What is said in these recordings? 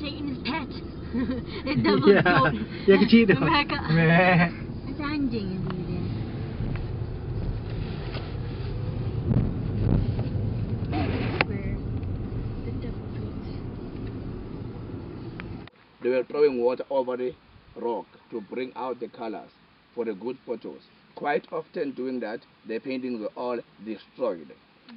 taking his pet. It doubles Ya, so. ya kecil tu. Mereka. Meh. Macam anjing je dia. Where the devil goes. They were throwing water over the rock to bring out the colors for the good photos. Quite often doing that, the paintings were all destroyed.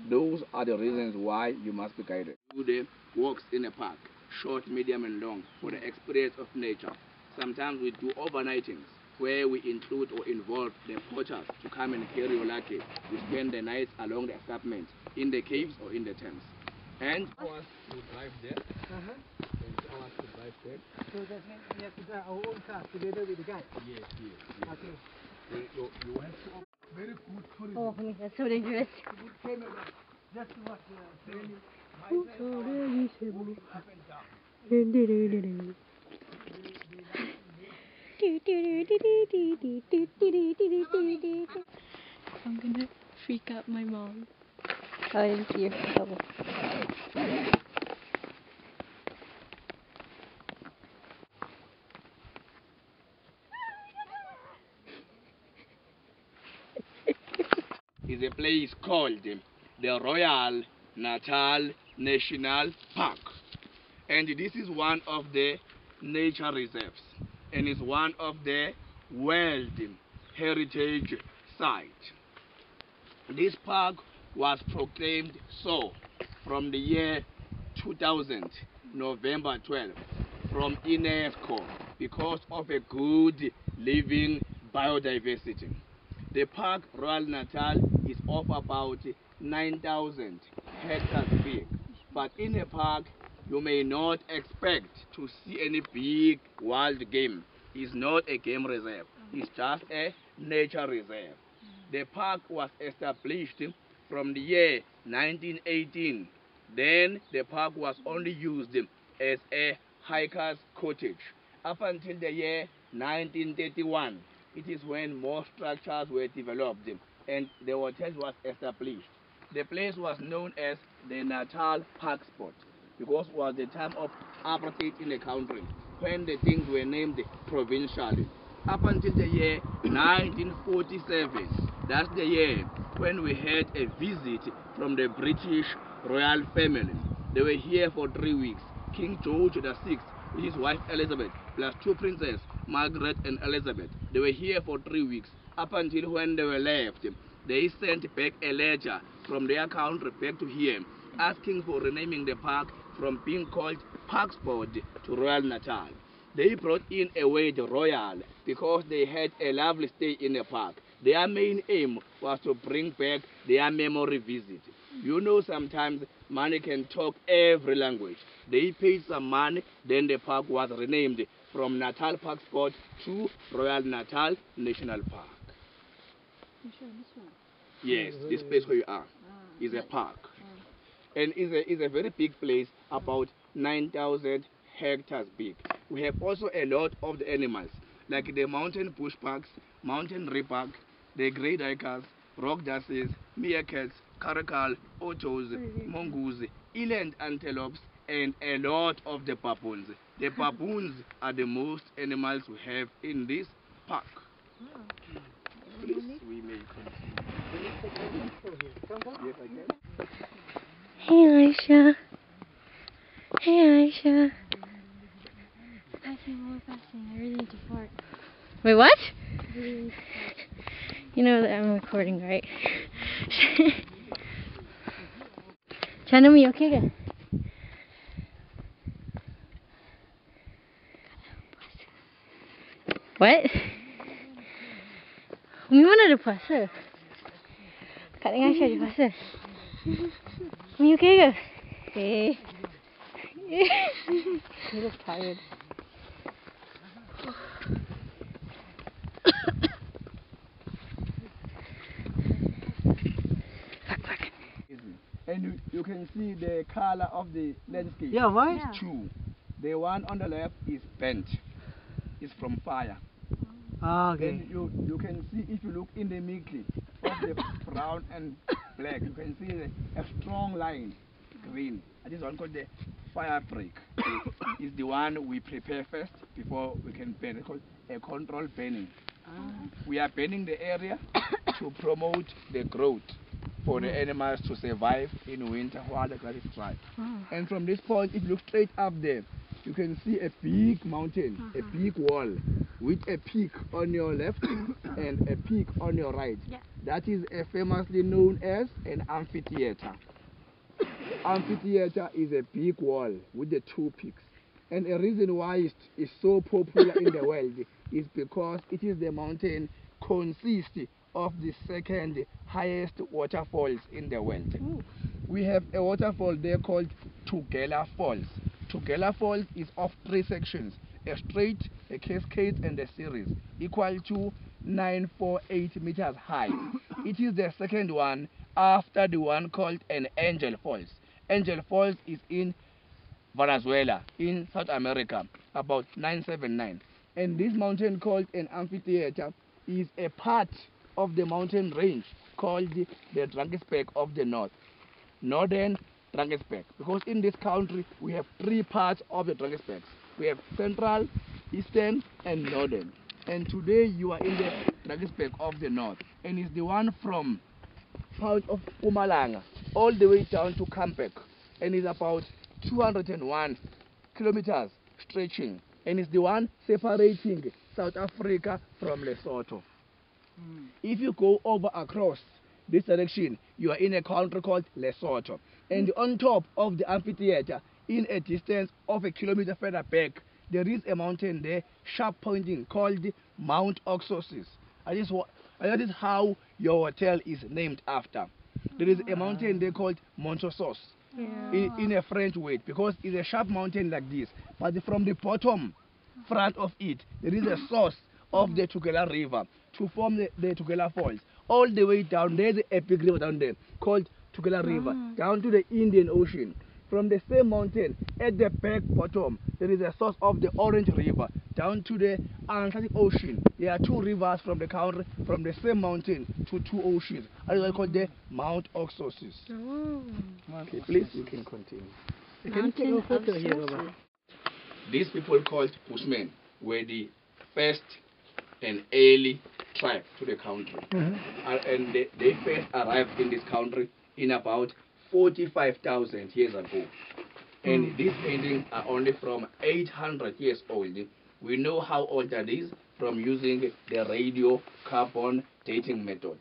Those are the reasons why you must be guided. Do the walks in a park, short, medium and long, for the experience of nature. Sometimes we do overnightings where we include or involve the poachers to come and carry your luggage. We spend the nights along the escarpment, in the caves or in the Thames. And hours to drive there. And hours to drive there. So that means we have to drive our own car together with the guy. Yes. Okay. You have to very good tourism. Oh, that's so dangerous. Good camera. Just to watch the training. Up and down. I'm gonna freak out my mom. Oh, I didn't see her. Oh. Is a place called the Royal Natal National Park, and this is one of the nature reserves and is one of the World Heritage Site. This park was proclaimed so from the year 2000, November 12, from UNESCO because of a good living biodiversity. The park Royal Natal is of about 9,000 hectares big, but in a park you may not expect to see any big wild game. It's not a game reserve, it's just a nature reserve. The park was established from the year 1918. Then the park was only used as a hiker's cottage. Up until the year 1931, it is when more structures were developed and the hotel was established. The place was known as the Natal Park Spot because it was the time of apartheid in the country when the things were named provincially. Up until the year 1947, that's the year when we had a visit from the British royal family. They were here for 3 weeks. King George VI, his wife Elizabeth, plus two princesses, Margaret and Elizabeth. They were here for 3 weeks. Up until when they were left, they sent back a letter from their country back to here, asking for renaming the park from being called Park Spot to Royal Natal. They brought in a word royal because they had a lovely stay in the park. Their main aim was to bring back their memory visit. You know, sometimes money can talk every language. They paid some money, then the park was renamed from Natal Park Spot to Royal Natal National Park. You sure this one? Yes, this place where you are is a park. And is a very big place, about 9,000 hectares big. We have also a lot of the animals, like the mountain bush parks, mountain repark, the grey duikers, rock daces, meerkats, caracal, otters, mongoose, eland antelopes, and a lot of the baboons. The baboons are the most animals we have in this park. Please, we may continue. Yes, I can. Hey, Aisha. Hey, Aisha. I came more fasting. I really need to fart. Wait, what? You know that I'm recording, right? Channel me, okay? Ga? What? Umi mana ada puasa? Kak dengan Aisyah ada puasa. Umi okay ke? Eh. You look tired. And you can see the color of the landscape. Yeah, why? Yeah. Two. The one on the left is bent. It's from fire. Ah, okay. And you can see, if you look in the middle of the brown and black, you can see a strong line, green. And this one called the fire break is the one we prepare first before we can burn. It's called a control burning. We are burning the area to promote the growth for the animals to survive in winter while the grass is dry. And from this point, if you look straight up there, you can see a big mountain, a big wall with a peak on your left and a peak on your right. That is famously known as an amphitheater. Amphitheater is a big wall with the two peaks. And a reason why it's so popular in the world is because it is the mountain consists of the second highest waterfalls in the world. We have a waterfall there called Tugela Falls. Tugela Falls is of three sections, a straight, a cascade, and a series, equal to 948 meters high. It is the second one after the one called an Angel Falls. Angel Falls is in Venezuela, in South America, about 979. And this mountain called an amphitheater is a part of the mountain range called the Drakensberg of the North, Northern Drakensberg. Because in this country we have three parts of the Drakensberg. We have Central, Eastern, and Northern. And today you are in the Drakensberg of the North, and it's the one from south of Mpumalanga all the way down to Kampek, and it's about 201 kilometers stretching, and it's the one separating South Africa from Lesotho. If you go over across this direction, you are in a country called Lesotho, and on top of the amphitheater, in a distance of a kilometer further back, there is a mountain there, sharp pointing, called Mount Oxosis. And that is how your hotel is named after. There is a mountain there called Montsosos, in a French word, because it's a sharp mountain like this. But from the bottom front of it, there is a source of the Tugela River to form the Tugela Falls. All the way down, there's a big river down there called Tugela River, down to the Indian Ocean. From the same mountain, at the back bottom, there is a source of the Orange River, down to the Atlantic Ocean. There are two rivers from the country, from the same mountain to two oceans. That is called the Mount Oxosis. Okay, please, you can continue. Mountain of Oxosis. These people called Bushmen were the first and early tribe to the country. And they first arrived in this country in about 45,000 years ago. And these paintings are only from 800 years old. We know how old that is from using the radiocarbon dating method.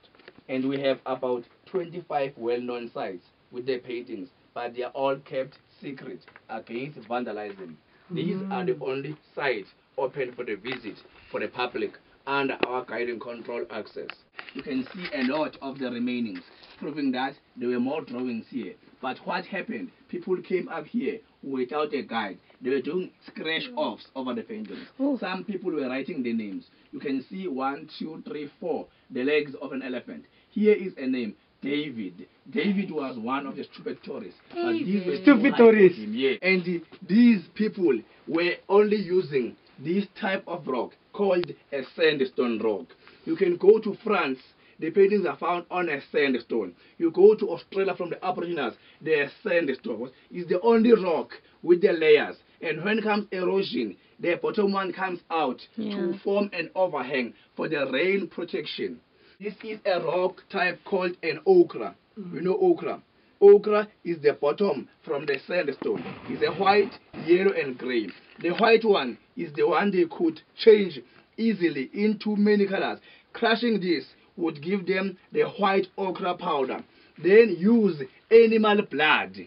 And we have about 25 well-known sites with their paintings, but they are all kept secret against vandalism. These are the only sites open for the visit for the public under our guide and control access. You can see a lot of the remainings, proving that there were more drawings here. But what happened? People came up here without a guide. They were doing scratch-offs over the paintings. Some people were writing the names. You can see 1, 2, 3, 4, the legs of an elephant. Here is a name, David. David was one of the stupid tourists. But these were Stupid tourists. And these people were only using this type of rock called a sandstone rock. You can go to France, the paintings are found on a sandstone. You go to Australia from the Aboriginals, the sandstone is the only rock with the layers. And when comes erosion, the bottom one comes out to form an overhang for the rain protection. This is a rock type called an ochre. You know ochre? Ochre is the bottom from the sandstone. It's a white, yellow, and gray. The white one is the one they could change easily into many colors. Crushing this would give them the white ochre powder. Then use animal blood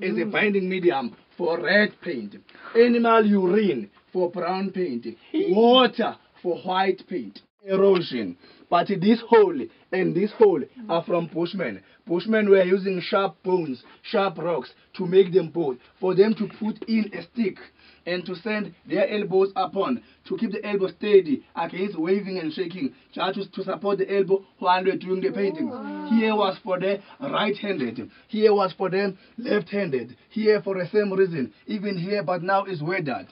as a binding medium for red paint, animal urine for brown paint, water for white paint. Erosion. But this hole and this hole are from Bushmen. Bushmen were using sharp bones, sharp rocks to make them both, for them to put in a stick and to send their elbows upon, to keep the elbow steady against waving and shaking, just to support the elbow while they're doing the paintings. Here was for the right-handed, here was for the left-handed, here for the same reason, even here, but now is weathered.